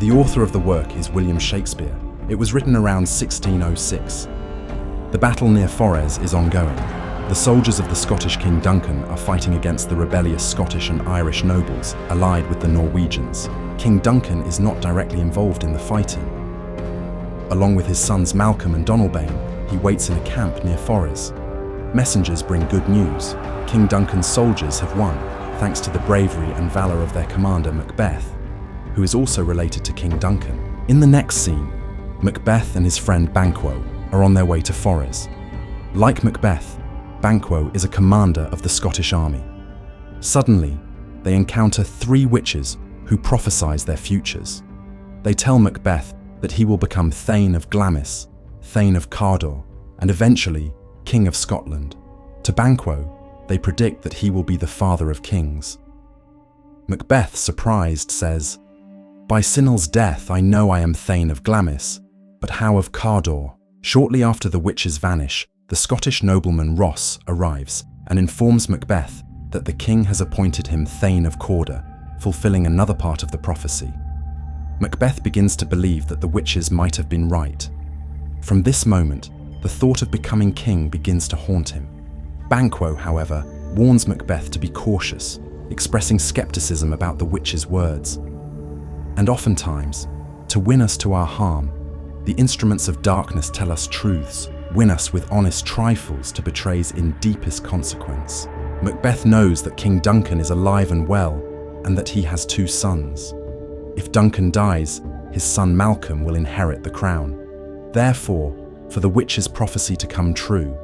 The author of the work is William Shakespeare. It was written around 1606. The battle near Forres is ongoing. The soldiers of the Scottish King Duncan are fighting against the rebellious Scottish and Irish nobles allied with the Norwegians. King Duncan is not directly involved in the fighting. Along with his sons Malcolm and Donalbain, he waits in a camp near Forres. Messengers bring good news. King Duncan's soldiers have won, thanks to the bravery and valour of their commander Macbeth, who is also related to King Duncan. In the next scene, Macbeth and his friend Banquo are on their way to Forres. Like Macbeth, Banquo is a commander of the Scottish army. Suddenly, they encounter 3 witches who prophesy their futures. They tell Macbeth that he will become Thane of Glamis, Thane of Cawdor, and eventually King of Scotland. To Banquo, they predict that he will be the father of kings. Macbeth, surprised, says, "By Sinel's death I know I am Thane of Glamis, but how of Cawdor?" Shortly after the witches vanish, the Scottish nobleman Ross arrives and informs Macbeth that the king has appointed him Thane of Cawdor, fulfilling another part of the prophecy. Macbeth begins to believe that the witches might have been right. From this moment, the thought of becoming king begins to haunt him. Banquo, however, warns Macbeth to be cautious, expressing skepticism about the witches' words. And oftentimes, to win us to our harm, the instruments of darkness tell us truths, win us with honest trifles to betrays in deepest consequence. Macbeth knows that King Duncan is alive and well, and that he has 2 sons. If Duncan dies, his son Malcolm will inherit the crown. Therefore, for the witch's prophecy to come true,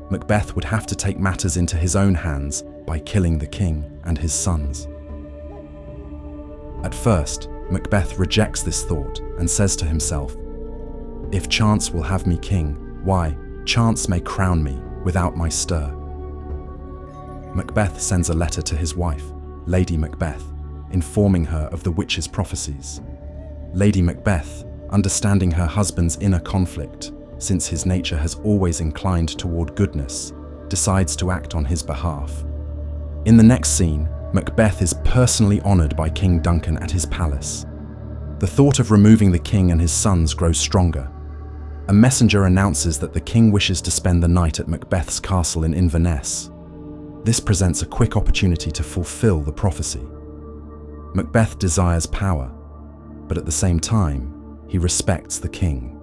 Macbeth would have to take matters into his own hands by killing the king and his sons. At first, Macbeth rejects this thought and says to himself, "If chance will have me king, why, chance may crown me without my stir." Macbeth sends a letter to his wife, Lady Macbeth, informing her of the witch's prophecies. Lady Macbeth, understanding her husband's inner conflict, since his nature has always inclined toward goodness, decides to act on his behalf. In the next scene, Macbeth is personally honoured by King Duncan at his palace. The thought of removing the king and his sons grows stronger. A messenger announces that the king wishes to spend the night at Macbeth's castle in Inverness. This presents a quick opportunity to fulfill the prophecy. Macbeth desires power, but at the same time, he respects the king.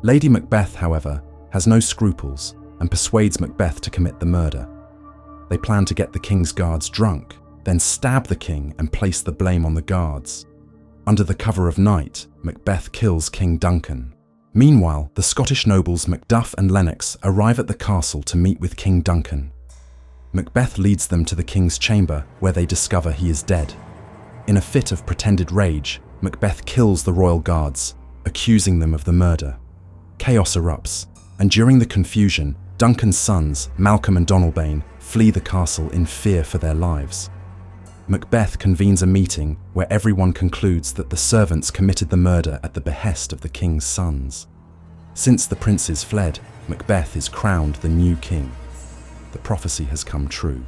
Lady Macbeth, however, has no scruples and persuades Macbeth to commit the murder. They plan to get the king's guards drunk, then stab the king and place the blame on the guards. Under the cover of night, Macbeth kills King Duncan. Meanwhile, the Scottish nobles Macduff and Lennox arrive at the castle to meet with King Duncan. Macbeth leads them to the king's chamber, where they discover he is dead. In a fit of pretended rage, Macbeth kills the royal guards, accusing them of the murder. Chaos erupts, and during the confusion, Duncan's sons, Malcolm and Donalbain, flee the castle in fear for their lives. Macbeth convenes a meeting where everyone concludes that the servants committed the murder at the behest of the king's sons. Since the princes fled, Macbeth is crowned the new king. The prophecy has come true.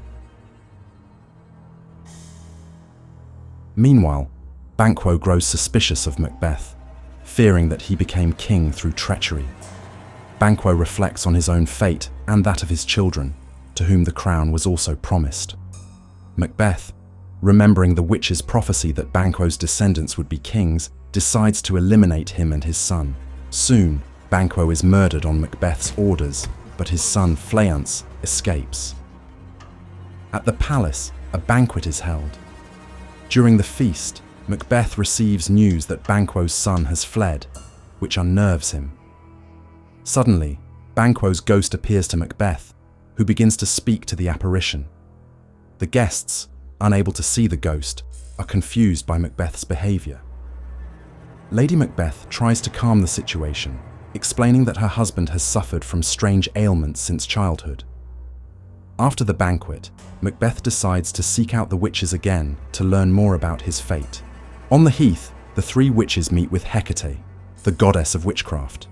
Meanwhile, Banquo grows suspicious of Macbeth, fearing that he became king through treachery. Banquo reflects on his own fate and that of his children, to whom the crown was also promised. Macbeth, remembering the witch's prophecy that Banquo's descendants would be kings, decides to eliminate him and his son. Soon, Banquo is murdered on Macbeth's orders, but his son Fleance escapes. At the palace, a banquet is held. During the feast, Macbeth receives news that Banquo's son has fled, which unnerves him. Suddenly, Banquo's ghost appears to Macbeth, who begins to speak to the apparition. The guests, unable to see the ghost, are confused by Macbeth's behaviour. Lady Macbeth tries to calm the situation, explaining that her husband has suffered from strange ailments since childhood. After the banquet, Macbeth decides to seek out the witches again to learn more about his fate. On the heath, the 3 witches meet with Hecate, the goddess of witchcraft.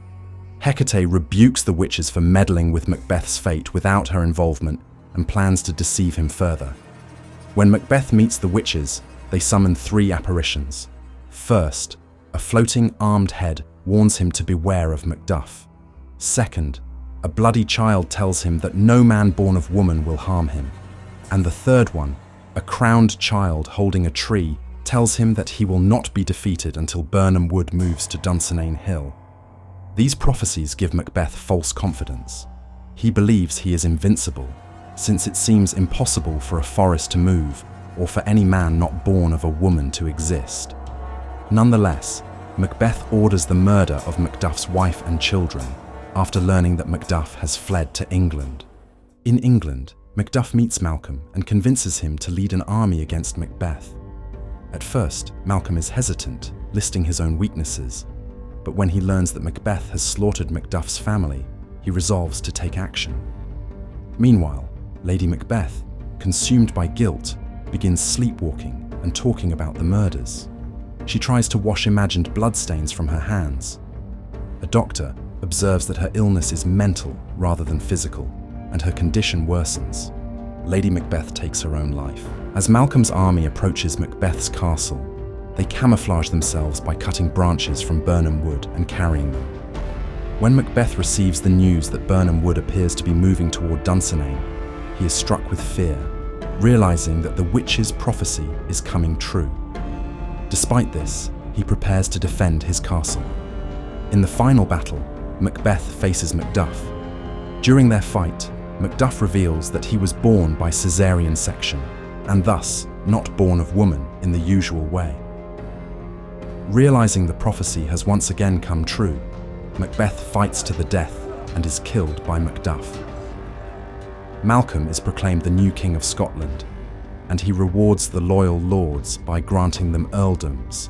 Hecate rebukes the witches for meddling with Macbeth's fate without her involvement and plans to deceive him further. When Macbeth meets the witches, they summon 3 apparitions. First, A floating armed head warns him to beware of Macduff. Second, a bloody child tells him that no man born of woman will harm him. And the third one, a crowned child holding a tree, tells him that he will not be defeated until Birnam Wood moves to Dunsinane Hill. These prophecies give Macbeth false confidence. He believes he is invincible, since it seems impossible for a forest to move or for any man not born of a woman to exist. Nonetheless, Macbeth orders the murder of Macduff's wife and children after learning that Macduff has fled to England. In England, Macduff meets Malcolm and convinces him to lead an army against Macbeth. At first, Malcolm is hesitant, listing his own weaknesses, but when he learns that Macbeth has slaughtered Macduff's family, he resolves to take action. Meanwhile, Lady Macbeth, consumed by guilt, begins sleepwalking and talking about the murders. She tries to wash imagined bloodstains from her hands. A doctor observes that her illness is mental rather than physical, and her condition worsens. Lady Macbeth takes her own life. As Malcolm's army approaches Macbeth's castle, they camouflage themselves by cutting branches from Birnam Wood and carrying them. When Macbeth receives the news that Birnam Wood appears to be moving toward Dunsinane, he is struck with fear, realizing that the witch's prophecy is coming true. Despite this, he prepares to defend his castle. In the final battle, Macbeth faces Macduff. During their fight, Macduff reveals that he was born by caesarean section, and thus not born of woman in the usual way. Realizing the prophecy has once again come true, Macbeth fights to the death and is killed by Macduff. Malcolm is proclaimed the new King of Scotland, and he rewards the loyal lords by granting them earldoms